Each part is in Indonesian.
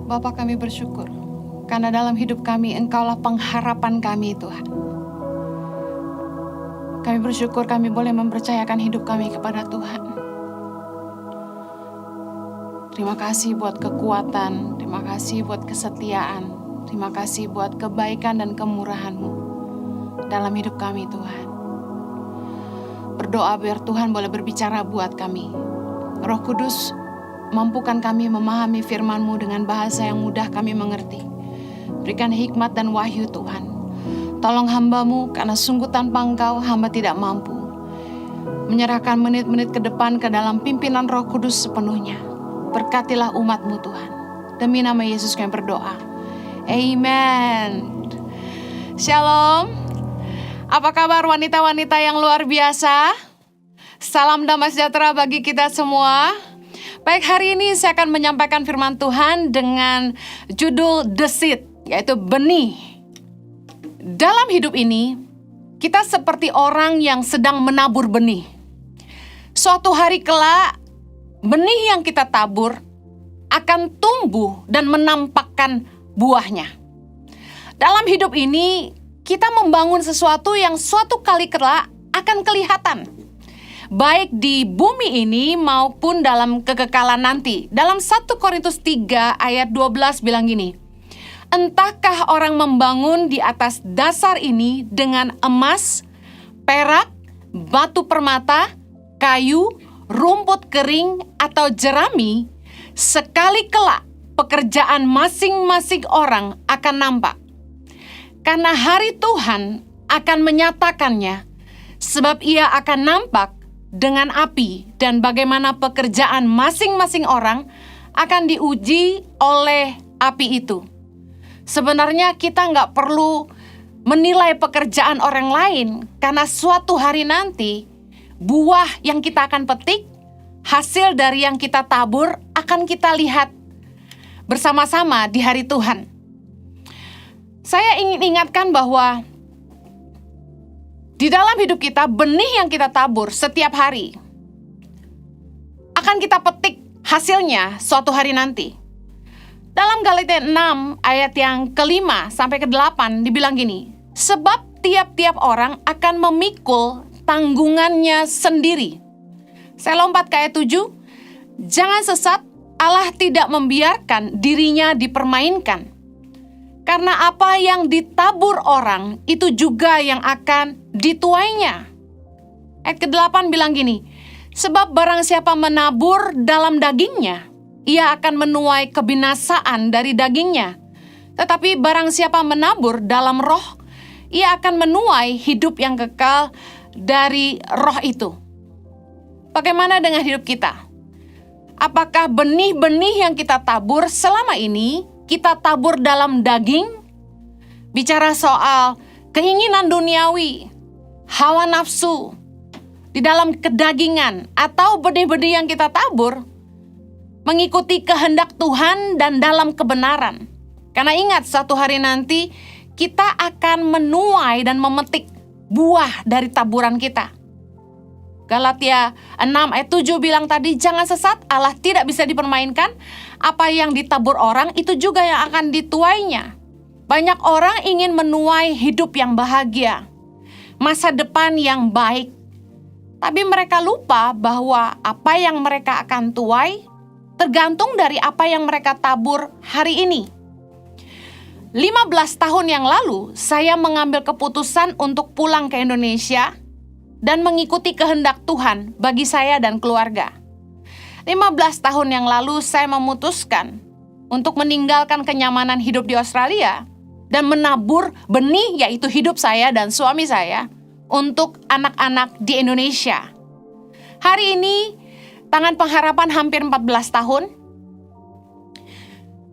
Bapa, kami bersyukur karena dalam hidup kami Engkaulah pengharapan kami, Tuhan. Kami bersyukur kami boleh mempercayakan hidup kami kepada Tuhan. Terima kasih buat kekuatan, terima kasih buat kesetiaan, terima kasih buat kebaikan dan kemurahan-Mu dalam hidup kami, Tuhan. Berdoa biar Tuhan boleh berbicara buat kami. Roh Kudus, mampukan kami memahami firman-Mu dengan bahasa yang mudah kami mengerti. Berikan hikmat dan wahyu, Tuhan. Tolong hamba-Mu, karena sungguh tanpa Engkau hamba tidak mampu. Menyerahkan menit-menit ke depan ke dalam pimpinan Roh Kudus sepenuhnya. Berkatilah umat-Mu, Tuhan. Demi nama Yesus kami berdoa. Amen. Shalom. Apa kabar wanita-wanita yang luar biasa? Salam damai sejahtera bagi kita semua. Baik, hari ini saya akan menyampaikan firman Tuhan dengan judul The Seed, yaitu benih. Dalam hidup ini, kita seperti orang yang sedang menabur benih. Suatu hari kelak, benih yang kita tabur akan tumbuh dan menampakkan buahnya. Dalam hidup ini, kita membangun sesuatu yang suatu kali kelak akan kelihatan. Baik di bumi ini maupun dalam kekekalan nanti. Dalam 1 Korintus 3 ayat 12 bilang gini, entahkah orang membangun di atas dasar ini dengan emas, perak, batu permata, kayu, rumput kering, atau jerami, sekali kelak pekerjaan masing-masing orang akan nampak. Karena hari Tuhan akan menyatakannya, sebab ia akan nampak dengan api, dan bagaimana pekerjaan masing-masing orang akan diuji oleh api itu. Sebenarnya kita nggak perlu menilai pekerjaan orang lain, karena suatu hari nanti buah yang kita akan petik, hasil dari yang kita tabur akan kita lihat bersama-sama di hari Tuhan. Saya ingin ingatkan bahwa di dalam hidup kita, benih yang kita tabur setiap hari akan kita petik hasilnya suatu hari nanti. Dalam Galatia 6 ayat yang ke-5 sampai ke-8 dibilang gini, sebab tiap-tiap orang akan memikul tanggungannya sendiri. Saya lompat ke ayat 7, jangan sesat, Allah tidak membiarkan dirinya dipermainkan. Karena apa yang ditabur orang, itu juga yang akan dituainya. Ayat ke-8 bilang gini, sebab barang siapa menabur dalam dagingnya, ia akan menuai kebinasaan dari dagingnya. Tetapi barang siapa menabur dalam roh, ia akan menuai hidup yang kekal dari roh itu. Bagaimana dengan hidup kita? Apakah benih-benih yang kita tabur selama ini kita tabur dalam daging? Bicara soal keinginan duniawi, hawa nafsu, di dalam kedagingan, atau benih-benih yang kita tabur mengikuti kehendak Tuhan dan dalam kebenaran. Karena ingat, suatu hari nanti kita akan menuai dan memetik buah dari taburan kita. Galatia 6 ayat 7 bilang tadi, jangan sesat, Allah tidak bisa dipermainkan. Apa yang ditabur orang, itu juga yang akan dituainya. Banyak orang ingin menuai hidup yang bahagia, masa depan yang baik. Tapi mereka lupa bahwa apa yang mereka akan tuai tergantung dari apa yang mereka tabur hari ini. 15 tahun yang lalu, saya mengambil keputusan untuk pulang ke Indonesia dan mengikuti kehendak Tuhan bagi saya dan keluarga. 15 tahun yang lalu, saya memutuskan untuk meninggalkan kenyamanan hidup di Australia dan menabur benih, yaitu hidup saya dan suami saya, untuk anak-anak di Indonesia. Hari ini, Tangan Pengharapan hampir 14 tahun.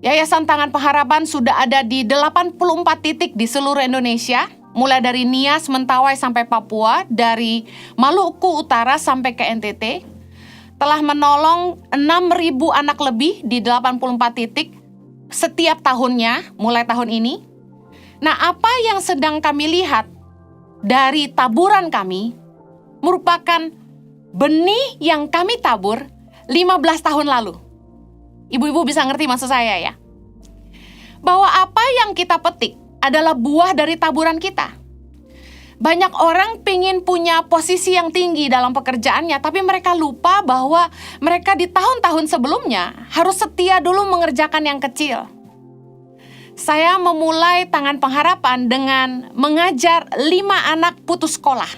Yayasan Tangan Pengharapan sudah ada di 84 titik di seluruh Indonesia, mulai dari Nias, Mentawai sampai Papua, dari Maluku Utara sampai ke NTT. Telah menolong 6.000 anak lebih di 84 titik setiap tahunnya, mulai tahun ini. Nah, apa yang sedang kami lihat dari taburan kami merupakan benih yang kami tabur 15 tahun lalu. Ibu-ibu bisa ngerti maksud saya ya? bahwa apa yang kita petik adalah buah dari taburan kita. Banyak orang pengen punya posisi yang tinggi dalam pekerjaannya, tapi mereka lupa bahwa mereka di tahun-tahun sebelumnya harus setia dulu mengerjakan yang kecil. Saya memulai Tangan Pengharapan dengan mengajar 5 anak putus sekolah.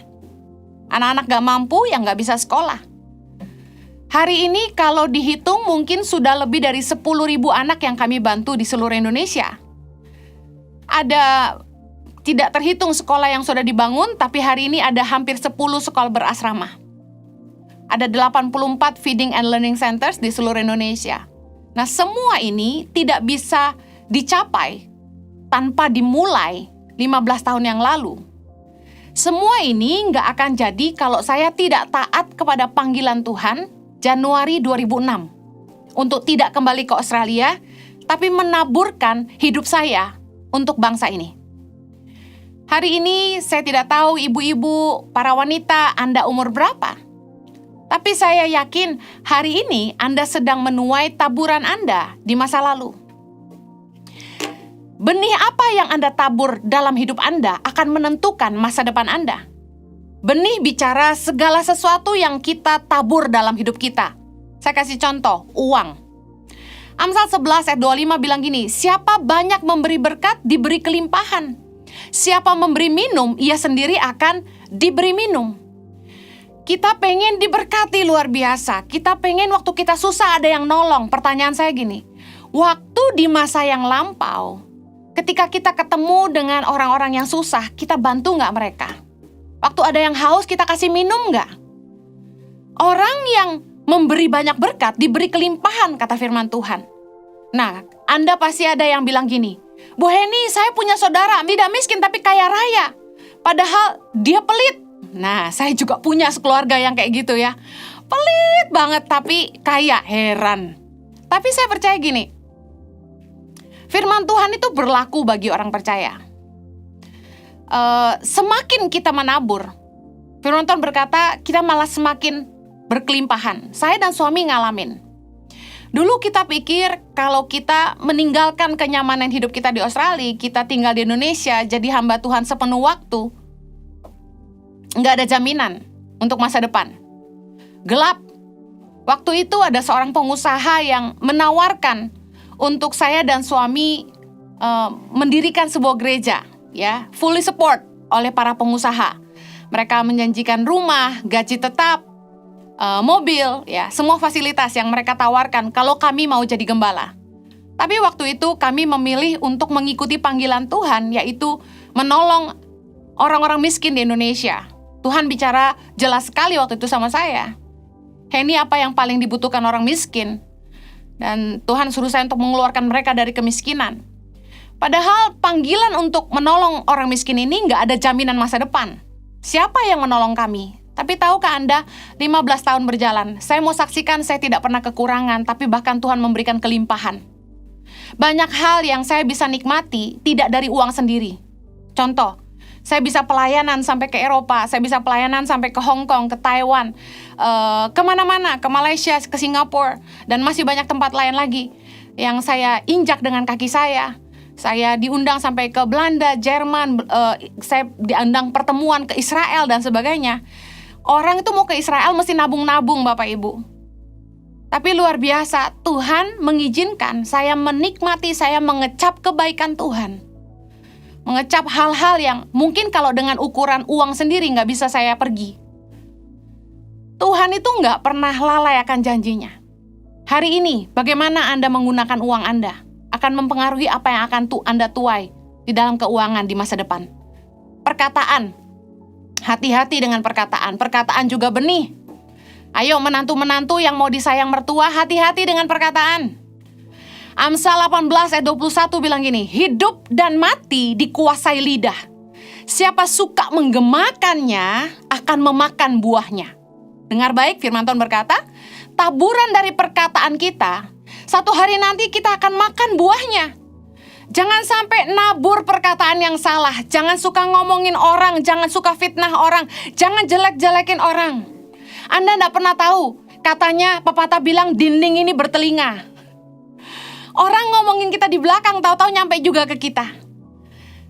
Anak-anak gak mampu yang gak bisa sekolah. Hari ini kalau dihitung mungkin sudah lebih dari 10.000 anak yang kami bantu di seluruh Indonesia. Ada tidak terhitung sekolah yang sudah dibangun, tapi hari ini ada hampir 10 sekolah berasrama. Ada 84 feeding and learning centers di seluruh Indonesia. Nah, semua ini tidak bisa dicapai tanpa dimulai 15 tahun yang lalu. Semua ini nggak akan jadi kalau saya tidak taat kepada panggilan Tuhan Januari 2006 untuk tidak kembali ke Australia, tapi menaburkan hidup saya untuk bangsa ini. Hari ini saya tidak tahu ibu-ibu, para wanita, Anda umur berapa. Tapi saya yakin hari ini Anda sedang menuai taburan Anda di masa lalu. Benih apa yang Anda tabur dalam hidup Anda akan menentukan masa depan Anda. Benih bicara segala sesuatu yang kita tabur dalam hidup kita. Saya kasih contoh, uang. Amsal 11 ayat 25 bilang gini, siapa banyak memberi berkat, diberi kelimpahan. Siapa memberi minum, ia sendiri akan diberi minum. Kita pengen diberkati luar biasa. Kita pengen waktu kita susah ada yang nolong. Pertanyaan saya gini, waktu di masa yang lampau, ketika kita ketemu dengan orang-orang yang susah, kita bantu nggak mereka? Waktu ada yang haus, kita kasih minum nggak? Orang yang memberi banyak berkat, diberi kelimpahan, kata firman Tuhan. Nah, Anda pasti ada yang bilang gini, Bu Heni, saya punya saudara, tidak miskin tapi kaya raya. Padahal dia pelit. Nah, saya juga punya sekeluarga yang kayak gitu ya. Pelit banget tapi kaya, heran. Tapi saya percaya gini, firman Tuhan itu berlaku bagi orang percaya. Semakin kita menabur, firman Tuhan berkata, kita malah semakin berkelimpahan. Saya dan suami ngalamin. Dulu kita pikir kalau kita meninggalkan kenyamanan hidup kita di Australia, kita tinggal di Indonesia, jadi hamba Tuhan sepenuh waktu, nggak ada jaminan untuk masa depan. Gelap. Waktu itu ada seorang pengusaha yang menawarkan untuk saya dan suami mendirikan sebuah gereja, ya, fully support oleh para pengusaha. Mereka menjanjikan rumah, gaji tetap, mobil, ya, semua fasilitas yang mereka tawarkan kalau kami mau jadi gembala. Tapi waktu itu kami memilih untuk mengikuti panggilan Tuhan, yaitu menolong orang-orang miskin di Indonesia. Tuhan bicara jelas sekali waktu itu sama saya. Heni, apa yang paling dibutuhkan orang miskin? Dan Tuhan suruh saya untuk mengeluarkan mereka dari kemiskinan. Padahal panggilan untuk menolong orang miskin ini nggak ada jaminan masa depan. Siapa yang menolong kami? Tapi tahukah Anda, 15 tahun berjalan, saya mau saksikan saya tidak pernah kekurangan, tapi bahkan Tuhan memberikan kelimpahan. Banyak hal yang saya bisa nikmati tidak dari uang sendiri. Contoh, saya bisa pelayanan sampai ke Eropa, saya bisa pelayanan sampai ke Hong Kong, ke Taiwan, kemana-mana, ke Malaysia, ke Singapura, dan masih banyak tempat lain lagi yang saya injak dengan kaki saya. Saya diundang sampai ke Belanda, Jerman, saya diundang pertemuan ke Israel dan sebagainya. Orang itu mau ke Israel mesti nabung-nabung, Bapak Ibu. Tapi luar biasa, Tuhan mengizinkan saya menikmati, saya mengecap kebaikan Tuhan. Mengecap hal-hal yang mungkin kalau dengan ukuran uang sendiri nggak bisa saya pergi. Tuhan itu nggak pernah lalai akan janjinya. Hari ini, bagaimana Anda menggunakan uang Anda akan mempengaruhi apa yang akan Anda tuai di dalam keuangan di masa depan. Perkataan. Hati-hati dengan perkataan. Perkataan juga benih. Ayo menantu-menantu yang mau disayang mertua, hati-hati dengan perkataan. Amsal 18 ayat 21 bilang gini, hidup dan mati dikuasai lidah. Siapa suka menggemakannya akan memakan buahnya. Dengar baik, firman Tuhan berkata, taburan dari perkataan kita, satu hari nanti kita akan makan buahnya. Jangan sampai nabur perkataan yang salah. Jangan suka ngomongin orang. Jangan suka fitnah orang. Jangan jelek-jelekin orang. Anda tidak pernah tahu. Katanya pepatah bilang dinding ini bertelinga. Orang ngomongin kita di belakang, tahu-tahu nyampe juga ke kita.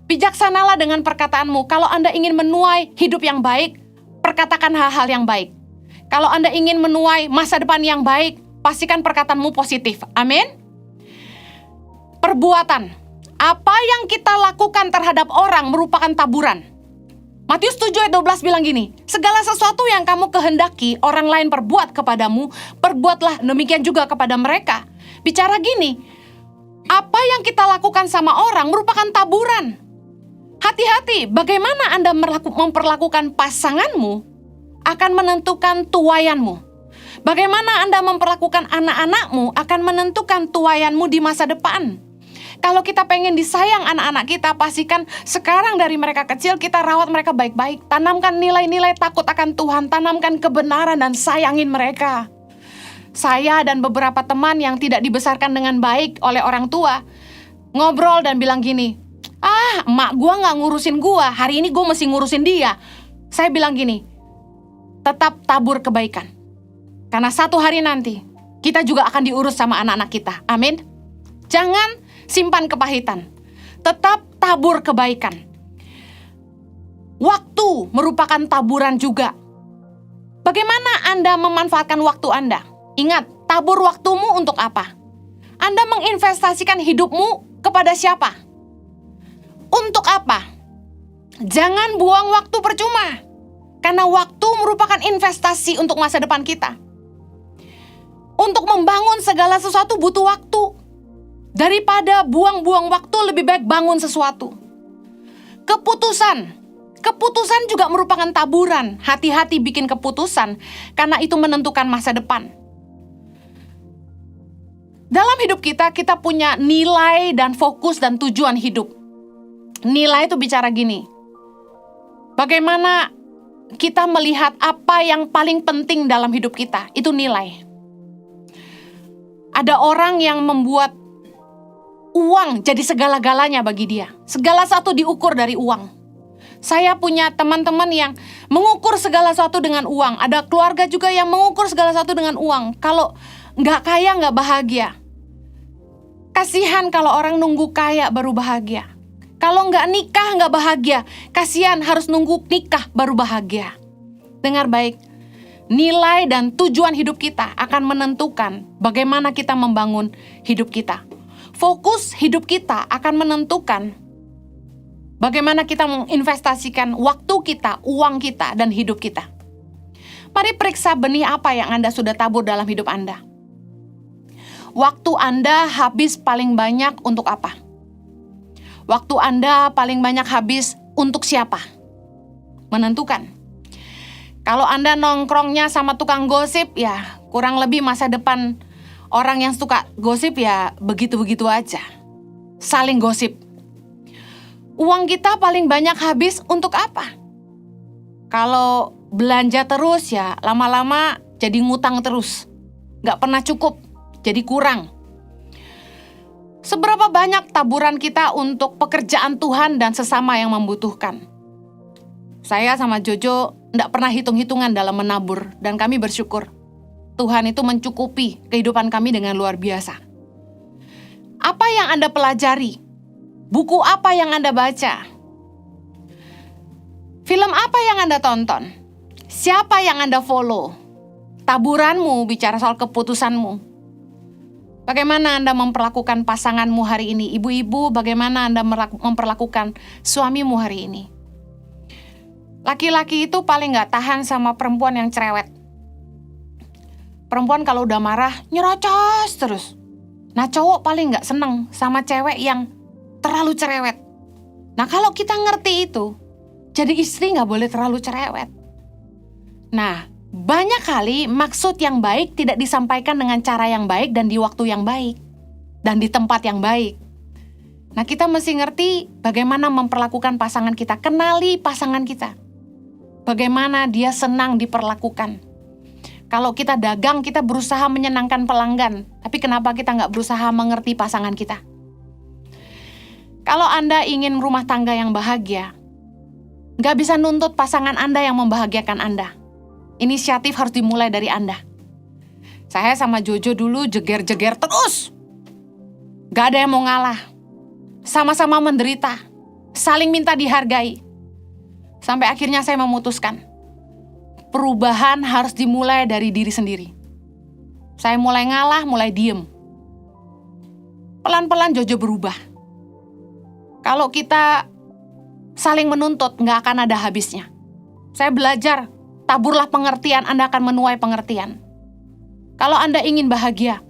Bijaksanalah dengan perkataanmu. Kalau Anda ingin menuai hidup yang baik, perkatakan hal-hal yang baik. Kalau Anda ingin menuai masa depan yang baik, pastikan perkataanmu positif. Amin. Perbuatan. Apa yang kita lakukan terhadap orang merupakan taburan. Matius 7 ayat 12 bilang gini, segala sesuatu yang kamu kehendaki orang lain perbuat kepadamu, perbuatlah demikian juga kepada mereka. Bicara gini, apa yang kita lakukan sama orang merupakan taburan. Hati-hati, bagaimana Anda memperlakukan pasanganmu akan menentukan tuaianmu. Bagaimana Anda memperlakukan anak-anakmu akan menentukan tuaianmu di masa depan. Kalau kita pengen disayang anak-anak kita, pastikan sekarang dari mereka kecil kita rawat mereka baik-baik. Tanamkan nilai-nilai takut akan Tuhan, tanamkan kebenaran dan sayangin mereka. Saya dan beberapa teman yang tidak dibesarkan dengan baik oleh orang tua, ngobrol dan bilang gini, emak gua gak ngurusin gua, hari ini gua mesti ngurusin dia. Saya bilang gini, tetap tabur kebaikan. Karena satu hari nanti, kita juga akan diurus sama anak-anak kita. Amin. Jangan simpan kepahitan. Tetap tabur kebaikan. Waktu merupakan taburan juga. Bagaimana Anda memanfaatkan waktu Anda? Ingat, tabur waktumu untuk apa? Anda menginvestasikan hidupmu kepada siapa? Untuk apa? Jangan buang waktu percuma. Karena waktu merupakan investasi untuk masa depan kita. Untuk membangun segala sesuatu butuh waktu. Daripada buang-buang waktu, lebih baik bangun sesuatu. Keputusan. Keputusan juga merupakan taburan. Hati-hati bikin keputusan, karena itu menentukan masa depan. Dalam hidup kita punya nilai dan fokus dan tujuan hidup. Nilai itu bicara gini. Bagaimana kita melihat apa yang paling penting dalam hidup kita, itu nilai. Ada orang yang membuat uang jadi segala-galanya bagi dia. Segala sesuatu diukur dari uang. Saya punya teman-teman yang mengukur segala sesuatu dengan uang. Ada keluarga juga yang mengukur segala sesuatu dengan uang. Kalau nggak kaya nggak bahagia. Kasihan kalau orang nunggu kaya baru bahagia. Kalau nggak nikah nggak bahagia. Kasihan harus nunggu nikah baru bahagia. Dengar baik. Nilai dan tujuan hidup kita akan menentukan bagaimana kita membangun hidup kita. Fokus hidup kita akan menentukan bagaimana kita menginvestasikan waktu kita, uang kita, dan hidup kita. Mari periksa benih apa yang Anda sudah tabur dalam hidup Anda. Waktu Anda habis paling banyak untuk apa? Waktu Anda paling banyak habis untuk siapa? Menentukan. Kalau Anda nongkrongnya sama tukang gosip, ya kurang lebih masa depan orang yang suka gosip ya begitu-begitu aja. Saling gosip. Uang kita paling banyak habis untuk apa? Kalau belanja terus ya lama-lama jadi ngutang terus. Gak pernah cukup, jadi kurang. Seberapa banyak taburan kita untuk pekerjaan Tuhan dan sesama yang membutuhkan? Saya sama Jojo gak pernah hitung-hitungan dalam menabur dan kami bersyukur. Tuhan itu mencukupi kehidupan kami dengan luar biasa. Apa yang Anda pelajari? Buku apa yang Anda baca? Film apa yang Anda tonton? Siapa yang Anda follow? Taburanmu bicara soal keputusanmu. Bagaimana Anda memperlakukan pasanganmu hari ini? Ibu-ibu, bagaimana Anda memperlakukan suamimu hari ini? Laki-laki itu paling gak tahan sama perempuan yang cerewet. Perempuan kalau udah marah, nyerocos terus. Nah cowok paling gak seneng sama cewek yang terlalu cerewet. Nah kalau kita ngerti itu, jadi istri gak boleh terlalu cerewet. Nah banyak kali maksud yang baik tidak disampaikan dengan cara yang baik dan di waktu yang baik. Dan di tempat yang baik. Nah kita mesti ngerti bagaimana memperlakukan pasangan kita. Kenali pasangan kita. Bagaimana dia senang diperlakukan. Kalau kita dagang, kita berusaha menyenangkan pelanggan. Tapi kenapa kita nggak berusaha mengerti pasangan kita? Kalau Anda ingin rumah tangga yang bahagia, nggak bisa nuntut pasangan Anda yang membahagiakan Anda. Inisiatif harus dimulai dari Anda. Saya sama Jojo dulu jeger-jeger terus. Gak ada yang mau ngalah. Sama-sama menderita, saling minta dihargai. Sampai akhirnya saya memutuskan, perubahan harus dimulai dari diri sendiri. Saya mulai ngalah, mulai diem. Pelan-pelan Jojo berubah. Kalau kita saling menuntut, gak akan ada habisnya. Saya belajar, taburlah pengertian, Anda akan menuai pengertian. Kalau Anda ingin bahagia,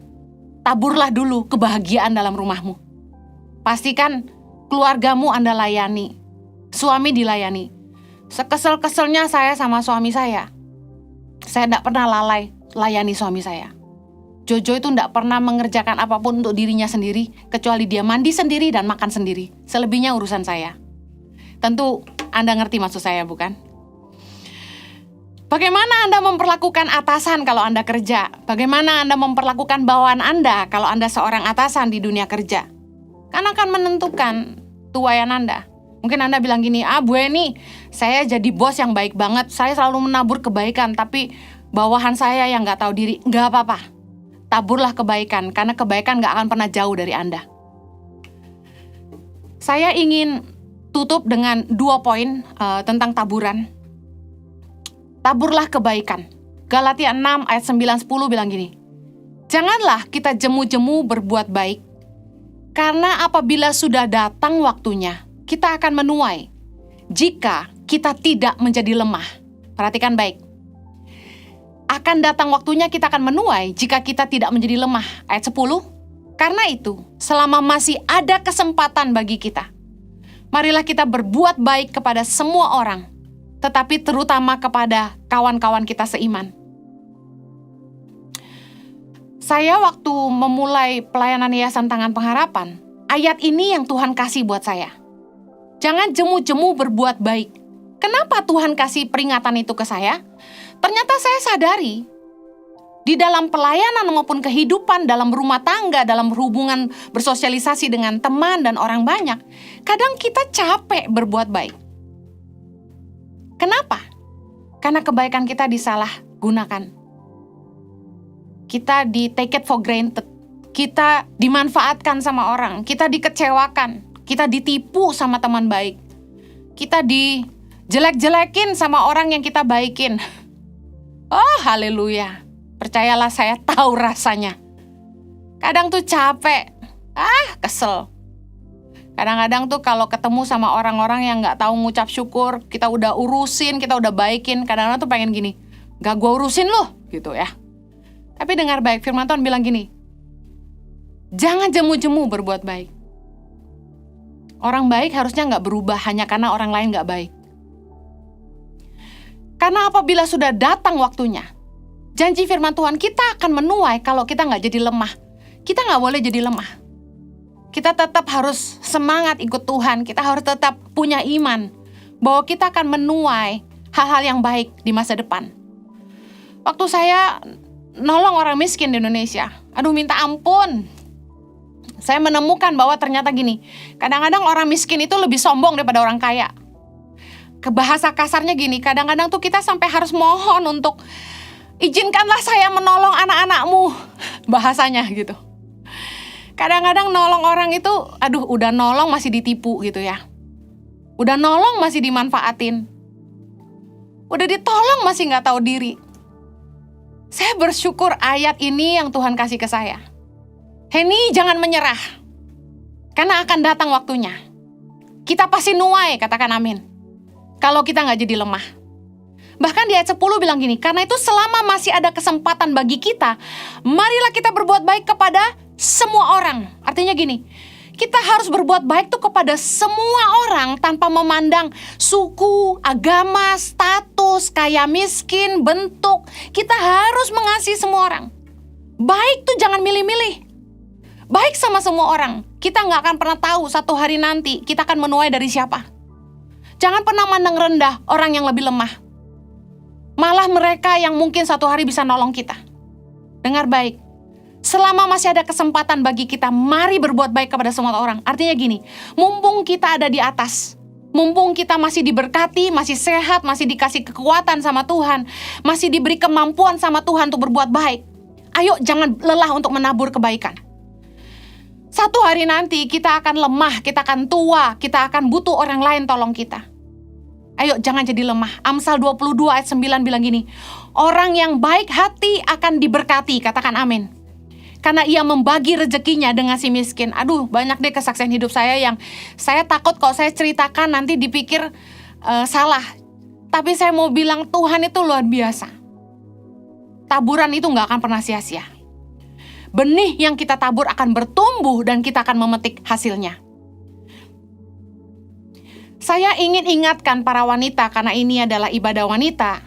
taburlah dulu kebahagiaan dalam rumahmu. Pastikan keluargamu Anda layani, suami dilayani. Sekesel-keselnya saya sama suami saya tidak pernah lalai layani suami saya. Jojo itu tidak pernah mengerjakan apapun untuk dirinya sendiri, kecuali dia mandi sendiri dan makan sendiri. Selebihnya urusan saya. Tentu Anda ngerti maksud saya, bukan? Bagaimana Anda memperlakukan atasan kalau Anda kerja? Bagaimana Anda memperlakukan bawahan Anda kalau Anda seorang atasan di dunia kerja? Kan akan menentukan tuayan Anda. Mungkin Anda bilang gini, Bu Eni, saya jadi bos yang baik banget, saya selalu menabur kebaikan, tapi bawahan saya yang gak tahu diri. Gak apa-apa, taburlah kebaikan, karena kebaikan gak akan pernah jauh dari Anda. Saya ingin tutup dengan 2 poin tentang taburan. Taburlah kebaikan. Galatia 6 ayat 9-10 bilang gini, janganlah kita jemu-jemu berbuat baik, karena apabila sudah datang waktunya, kita akan menuai jika kita tidak menjadi lemah. Perhatikan baik. Akan datang waktunya kita akan menuai jika kita tidak menjadi lemah. Ayat 10. Karena itu, selama masih ada kesempatan bagi kita, marilah kita berbuat baik kepada semua orang, tetapi terutama kepada kawan-kawan kita seiman. Saya waktu memulai pelayanan Yayasan Tangan Pengharapan, ayat ini yang Tuhan kasih buat saya. Jangan jemu-jemu berbuat baik. Kenapa Tuhan kasih peringatan itu ke saya? Ternyata saya sadari, di dalam pelayanan maupun kehidupan, dalam rumah tangga, dalam hubungan bersosialisasi dengan teman dan orang banyak, kadang kita capek berbuat baik. Kenapa? Karena kebaikan kita disalahgunakan. Kita di take it for granted. Kita dimanfaatkan sama orang, kita dikecewakan, kita ditipu sama teman baik. Kita dijelek-jelekin sama orang yang kita baikin. Oh, haleluya. Percayalah, saya tahu rasanya. Kadang tuh capek. Kesel. Kadang-kadang tuh kalau ketemu sama orang-orang yang gak tahu ngucap syukur, kita udah urusin, kita udah baikin, kadang-kadang tuh pengen gini, gak gua urusin loh, gitu ya. Tapi dengar baik, firman Tuhan bilang gini, jangan jemu-jemu berbuat baik. Orang baik harusnya gak berubah hanya karena orang lain gak baik. Karena apabila sudah datang waktunya, janji firman Tuhan, kita akan menuai kalau kita gak jadi lemah. Kita gak boleh jadi lemah. Kita tetap harus semangat ikut Tuhan. Kita harus tetap punya iman bahwa kita akan menuai hal-hal yang baik di masa depan. Waktu saya nolong orang miskin di Indonesia, minta ampun. Saya menemukan bahwa ternyata gini, kadang-kadang orang miskin itu lebih sombong daripada orang kaya. Bahasa kasarnya gini, kadang-kadang tuh kita sampai harus mohon untuk izinkanlah saya menolong anak-anakmu. Bahasanya gitu. Kadang-kadang nolong orang itu, udah nolong masih ditipu gitu ya. Udah nolong masih dimanfaatin. Udah ditolong masih gak tahu diri. Saya bersyukur ayat ini yang Tuhan kasih ke saya. Heni, jangan menyerah. Karena akan datang waktunya. Kita pasti nuai, katakan amin. Kalau kita gak jadi lemah. Bahkan di ayat 10 bilang gini, karena itu selama masih ada kesempatan bagi kita, marilah kita berbuat baik kepada semua orang. Artinya gini, kita harus berbuat baik tuh kepada semua orang tanpa memandang suku, agama, status, kaya miskin, bentuk. Kita harus mengasihi semua orang. Baik tuh jangan milih-milih. Baik sama semua orang. Kita gak akan pernah tahu satu hari nanti kita akan menuai dari siapa. Jangan pernah mandang rendah orang yang lebih lemah. Malah mereka yang mungkin satu hari bisa nolong kita. Dengar baik. Selama masih ada kesempatan bagi kita, mari berbuat baik kepada semua orang. Artinya gini, mumpung kita ada di atas, mumpung kita masih diberkati, masih sehat, masih dikasih kekuatan sama Tuhan, masih diberi kemampuan sama Tuhan untuk berbuat baik, ayo jangan lelah untuk menabur kebaikan. Satu hari nanti kita akan lemah, kita akan tua, kita akan butuh orang lain tolong kita. Ayo jangan jadi lemah. Amsal 22 ayat 9 bilang gini, orang yang baik hati akan diberkati, katakan amin. Karena ia membagi rezekinya dengan si miskin. Aduh, banyak deh kesaksian hidup saya yang saya takut kalau saya ceritakan nanti dipikir salah. Tapi saya mau bilang Tuhan itu luar biasa. Taburan itu gak akan pernah sia-sia. Benih yang kita tabur akan bertumbuh dan kita akan memetik hasilnya. Saya ingin ingatkan para wanita karena ini adalah ibadah wanita.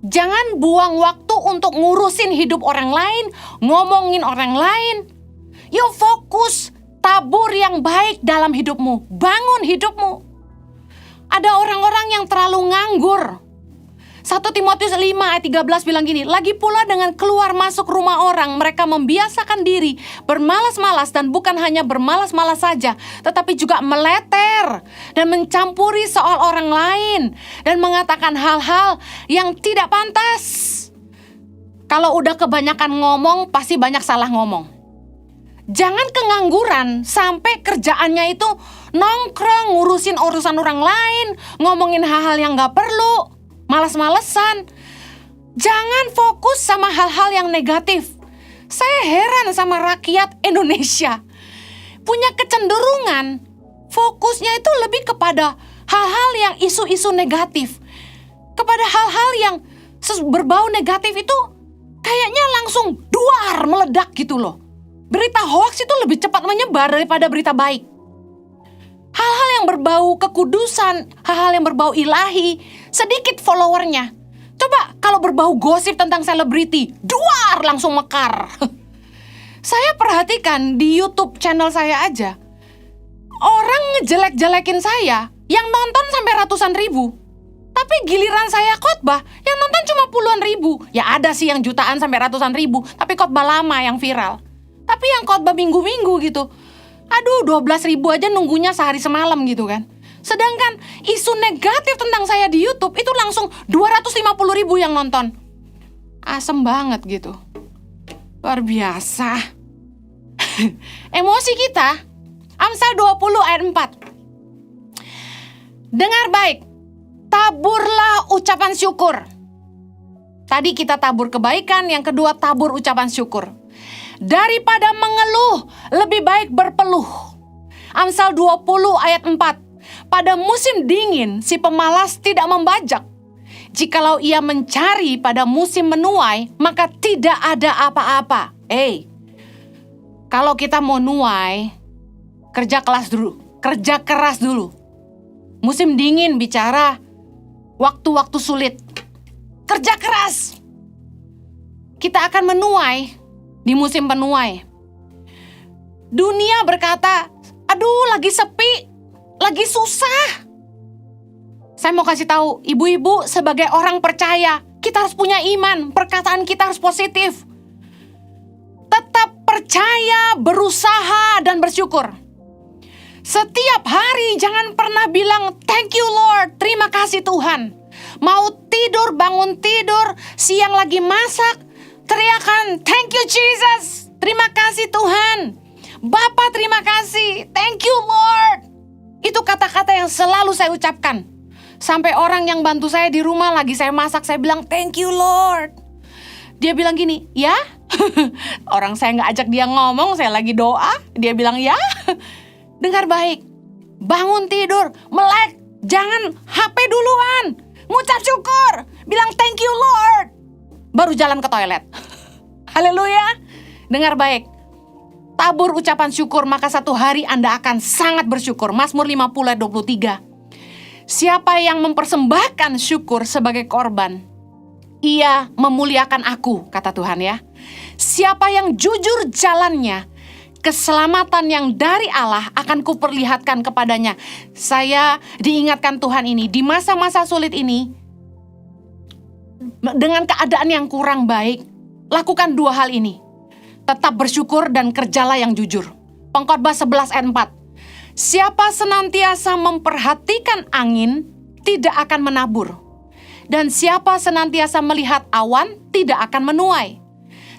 Jangan buang waktu untuk ngurusin hidup orang lain, ngomongin orang lain. Yuk fokus, tabur yang baik dalam hidupmu, bangun hidupmu. Ada orang-orang yang terlalu nganggur. 1 Timotius 5 ayat 13 bilang gini, lagi pula dengan keluar masuk rumah orang, mereka membiasakan diri bermalas-malas dan bukan hanya bermalas-malas saja, tetapi juga meleter dan mencampuri soal orang lain dan mengatakan hal-hal yang tidak pantas. Kalau udah kebanyakan ngomong, pasti banyak salah ngomong. Jangan kengangguran sampai kerjaannya itu nongkrong, ngurusin urusan orang lain, ngomongin hal-hal yang gak perlu. Malas-malesan. Jangan fokus sama hal-hal yang negatif. Saya heran sama rakyat Indonesia. Punya kecenderungan fokusnya itu lebih kepada hal-hal yang isu-isu negatif. Kepada hal-hal yang berbau negatif itu kayaknya langsung duar meledak gitu loh. Berita hoax itu lebih cepat menyebar daripada berita baik. Hal-hal yang berbau kekudusan, hal-hal yang berbau ilahi, sedikit followernya. Coba kalau berbau gosip tentang selebriti, duar langsung mekar. Saya perhatikan di YouTube channel saya aja, orang ngejelek-jelekin saya, yang nonton sampai ratusan ribu. Tapi giliran saya khotbah, yang nonton cuma puluhan ribu. Ya ada sih yang jutaan sampai ratusan ribu, tapi khotbah lama yang viral. Tapi yang khotbah minggu-minggu gitu, aduh 12 ribu aja nunggunya sehari semalam gitu kan. Sedangkan isu negatif tentang saya di YouTube itu langsung 250 ribu yang nonton. Asem banget gitu. Luar biasa. Emosi kita. Amsal 20 ayat 4. Dengar baik. Taburlah ucapan syukur. Tadi kita tabur kebaikan, yang kedua tabur ucapan syukur. Daripada mengeluh, lebih baik berpeluh. Amsal 20 ayat 4. Pada musim dingin, si pemalas tidak membajak. Jikalau ia mencari pada musim menuai, maka tidak ada apa-apa. Kalau kita mau nuai, kerja keras dulu. Musim dingin bicara waktu-waktu sulit. Kerja keras. Kita akan menuai di musim penuai. Dunia berkata, aduh lagi sepi, lagi susah. Saya mau kasih tahu, ibu-ibu sebagai orang percaya, kita harus punya iman, perkataan kita harus positif. Tetap percaya, berusaha, dan bersyukur. Setiap hari jangan pernah bilang, thank you Lord, terima kasih Tuhan. Mau tidur, bangun tidur, siang lagi masak, teriakan, thank you Jesus, terima kasih Tuhan. Bapa terima kasih, thank you Lord. Itu kata-kata yang selalu saya ucapkan. Sampai orang yang bantu saya di rumah lagi saya masak, saya bilang thank you Lord. Dia bilang gini, ya? Orang saya gak ajak dia ngomong, saya lagi doa. Dia bilang ya. Dengar baik, bangun tidur, melek, jangan HP duluan. Ngucap syukur, bilang thank you Lord, baru jalan ke toilet. Haleluya. Dengar baik, tabur ucapan syukur, maka satu hari Anda akan sangat bersyukur. Mazmur 50 ayat 23. Siapa yang mempersembahkan syukur sebagai korban, ia memuliakan aku, kata Tuhan ya. Siapa yang jujur jalannya, keselamatan yang dari Allah akan kuperlihatkan kepadanya. Saya diingatkan Tuhan ini, di masa-masa sulit ini, dengan keadaan yang kurang baik, lakukan dua hal ini. Tetap bersyukur dan kerjalah yang jujur. Pengkhotbah 11 ayat 4. Siapa senantiasa memperhatikan angin, tidak akan menabur. Dan siapa senantiasa melihat awan, tidak akan menuai.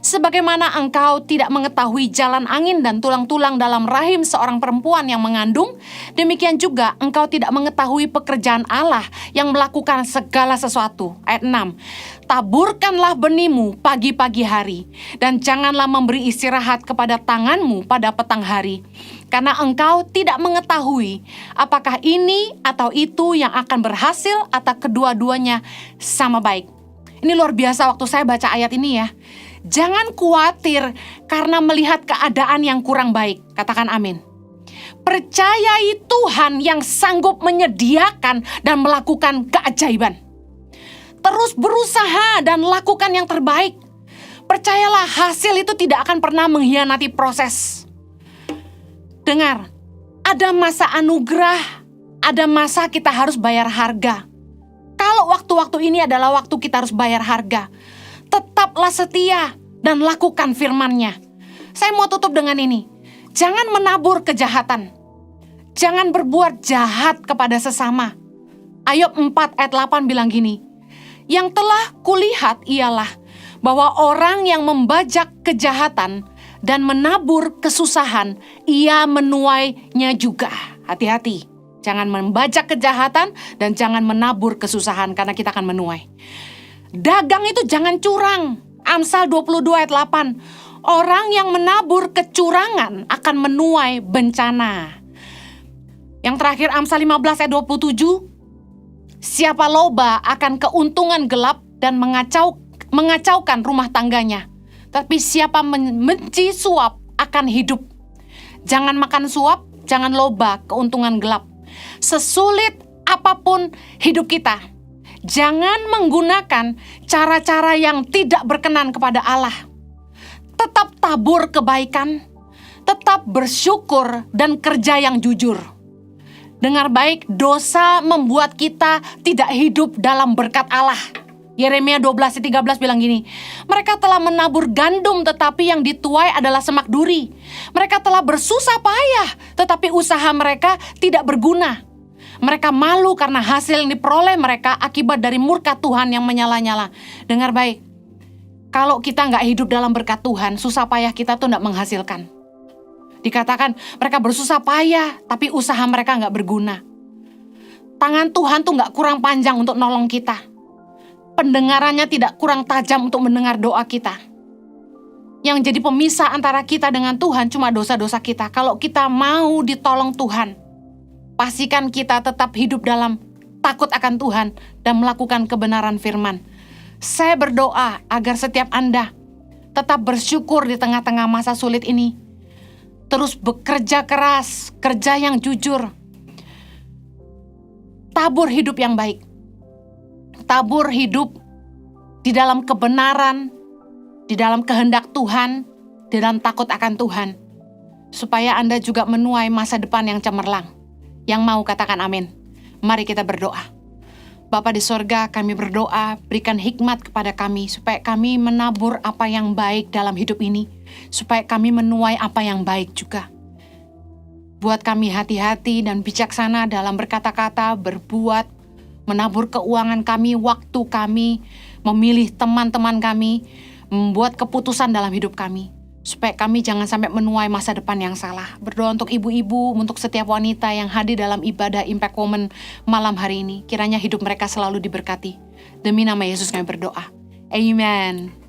Sebagaimana engkau tidak mengetahui jalan angin dan tulang-tulang dalam rahim seorang perempuan yang mengandung, demikian juga engkau tidak mengetahui pekerjaan Allah yang melakukan segala sesuatu. Ayat 6. Taburkanlah benihmu pagi-pagi hari, dan janganlah memberi istirahat kepada tanganmu pada petang hari, karena engkau tidak mengetahui apakah ini atau itu yang akan berhasil atau kedua-duanya sama baik. Ini luar biasa waktu saya baca ayat ini ya. Jangan khawatir karena melihat keadaan yang kurang baik. Katakan amin. Percayai Tuhan yang sanggup menyediakan dan melakukan keajaiban. Terus berusaha dan lakukan yang terbaik. Percayalah, hasil itu tidak akan pernah mengkhianati proses. Dengar, ada masa anugerah, ada masa kita harus bayar harga. Kalau waktu-waktu ini adalah waktu kita harus bayar harga, tetaplah setia dan lakukan firman-Nya. Saya mau tutup dengan ini. Jangan menabur kejahatan. Jangan berbuat jahat kepada sesama. Ayub 4 ayat 8 bilang gini, yang telah kulihat ialah bahwa orang yang membajak kejahatan dan menabur kesusahan, ia menuainya juga. Hati-hati, jangan membajak kejahatan dan jangan menabur kesusahan, karena kita akan menuai. Dagang itu jangan curang. Amsal 22 ayat 8. Orang yang menabur kecurangan akan menuai bencana. Yang terakhir Amsal 15 ayat 27. Siapa loba akan keuntungan gelap dan mengacaukan rumah tangganya. Tapi siapa membenci suap akan hidup. Jangan makan suap, jangan loba keuntungan gelap. Sesulit apapun hidup kita, jangan menggunakan cara-cara yang tidak berkenan kepada Allah. Tetap tabur kebaikan, tetap bersyukur dan kerja yang jujur. Dengar baik, dosa membuat kita tidak hidup dalam berkat Allah. Yeremia 12:13 bilang gini, mereka telah menabur gandum tetapi yang dituai adalah semak duri. Mereka telah bersusah payah tetapi usaha mereka tidak berguna. Mereka malu karena hasil yang diperoleh mereka akibat dari murka Tuhan yang menyala-nyala. Dengar baik, kalau kita nggak hidup dalam berkat Tuhan, susah payah kita tuh nggak menghasilkan. Dikatakan mereka bersusah payah, tapi usaha mereka nggak berguna. Tangan Tuhan tuh nggak kurang panjang untuk nolong kita. Pendengarannya tidak kurang tajam untuk mendengar doa kita. Yang jadi pemisah antara kita dengan Tuhan cuma dosa-dosa kita. Kalau kita mau ditolong Tuhan, pastikan kita tetap hidup dalam takut akan Tuhan dan melakukan kebenaran firman. Saya berdoa agar setiap Anda tetap bersyukur di tengah-tengah masa sulit ini. Terus bekerja keras, kerja yang jujur. Tabur hidup yang baik. Tabur hidup di dalam kebenaran, di dalam kehendak Tuhan, di dalam takut akan Tuhan. Supaya Anda juga menuai masa depan yang cemerlang. Yang mau katakan amin. Mari kita berdoa. Bapa di sorga, kami berdoa, berikan hikmat kepada kami, supaya kami menabur apa yang baik dalam hidup ini, supaya kami menuai apa yang baik juga. Buat kami hati-hati dan bijaksana dalam berkata-kata, berbuat, menabur keuangan kami, waktu kami, memilih teman-teman kami, membuat keputusan dalam hidup kami, supaya kami jangan sampai menuai masa depan yang salah. Berdoa untuk ibu-ibu, untuk setiap wanita yang hadir dalam ibadah Impact Women malam hari ini. Kiranya hidup mereka selalu diberkati. Demi nama Yesus kami berdoa. Amen.